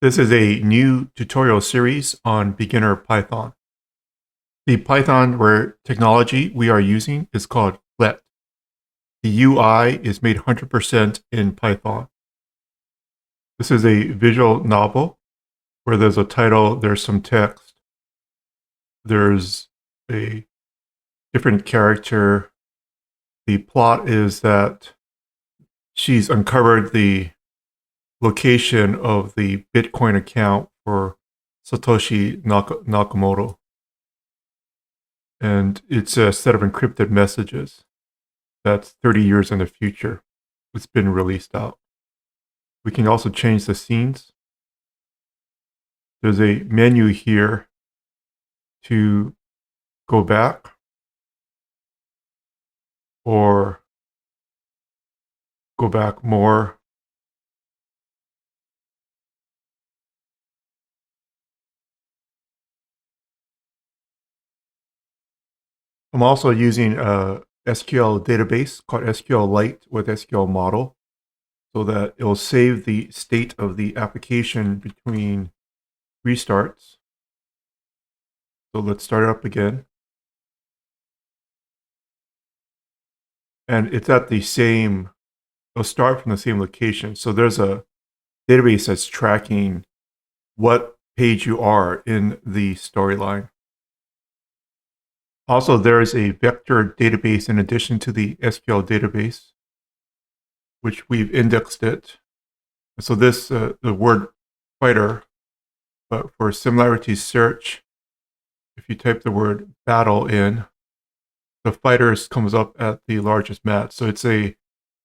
This is a new tutorial series on beginner Python. The Python technology we are using is called Flet. The UI is made 100% in Python. This is a visual novel where there's a title, there's some text, there's a different character. The plot is that she's uncovered the location of the Bitcoin account for Satoshi Nakamoto. And it's a set of encrypted messages that's 30 years in the future. It's been released out. We can also change the scenes. There's a menu here to go back or go back more. I'm also using a SQL database called SQLite with SQLModel so that it will save the state of the application between restarts. So let's start it up again. And it's at the same, it'll start from the same location. So there's a database that's tracking what page you are in the storyline. Also, there is a vector database in addition to the SQL database, which we've indexed it. So this, the word fighter, but for similarity search, if you type the word battle in, the fighters comes up at the largest match. So it's a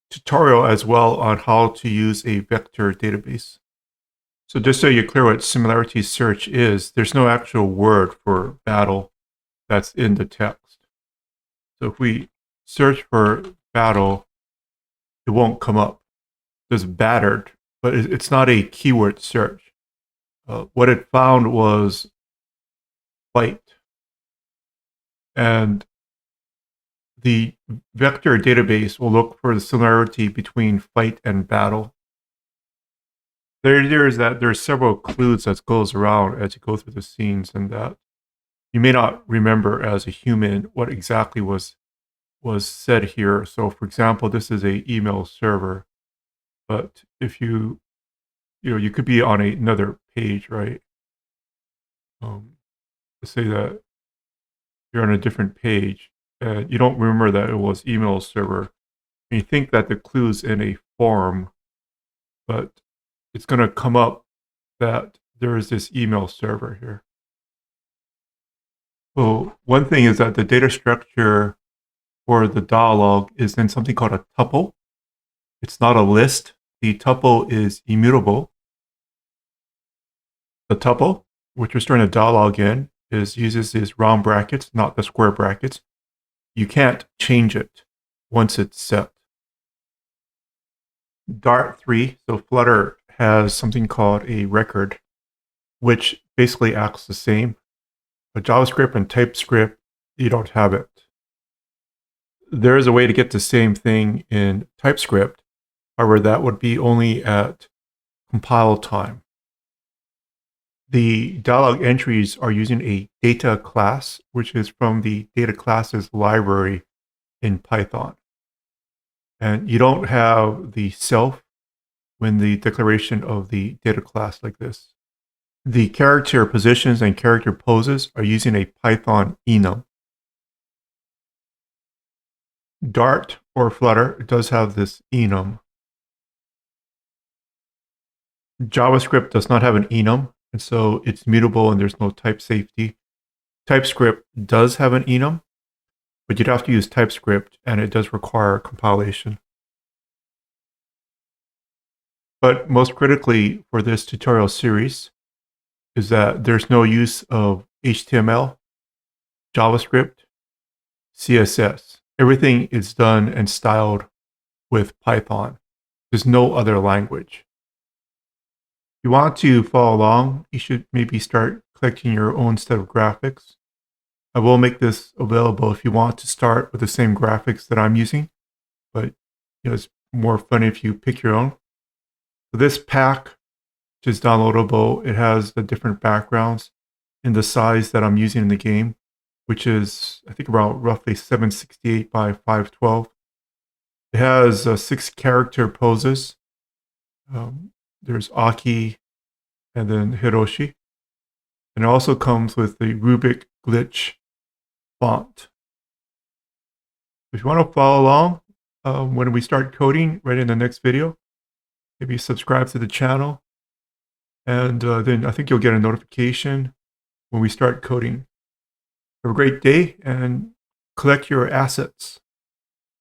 tutorial as well on how to use a vector database. So just so you're clear what similarity search is, there's no actual word for battle that's in the text. So if we search for battle, it won't come up. There's battered, but it's not a keyword search. What it found was fight. And the vector database will look for the similarity between fight and battle. The idea is that there's several clues that goes around as you go through the scenes, and that you may not remember as a human what exactly was said here. So for example, this is a email server, but if you could be on another page, right? Let's say that you're on a different page and you don't remember that it was email server. And you think that the clue's in a form, but it's going to come up that there is this email server here. So one thing is that the data structure for the dialog is in something called a tuple. It's not a list. The tuple is immutable. The tuple, which we're storing a dialog in, uses these round brackets, not the square brackets. You can't change it once it's set. Dart 3, so Flutter has something called a record, which basically acts the same. But JavaScript and TypeScript, you don't have it. There is a way to get the same thing in TypeScript. However, that would be only at compile time. The dialog entries are using a data class, which is from the Dataclasses library in Python. And you don't have the self when the declaration of the data class like this. The character positions and character poses are using a Python enum. Dart or Flutter does have this enum. JavaScript does not have an enum, and so it's mutable and there's no type safety. TypeScript does have an enum, but you'd have to use TypeScript and it does require compilation. But most critically for this tutorial series is that there's no use of HTML, JavaScript, CSS. Everything is done and styled with Python. There's no other language. If you want to follow along, you should maybe start collecting your own set of graphics. I will make this available if you want to start with the same graphics that I'm using, but it's more fun if you pick your own. So this pack which is downloadable. It has the different backgrounds in the size that I'm using in the game, which is, I think, about roughly 768 by 512. It has 6 character poses. There's Aki and then Hiroshi. And it also comes with the Rubik glitch font. If you want to follow along when we start coding right in the next video, maybe subscribe to the channel. And then I think you'll get a notification when we start coding. Have a great day and collect your assets.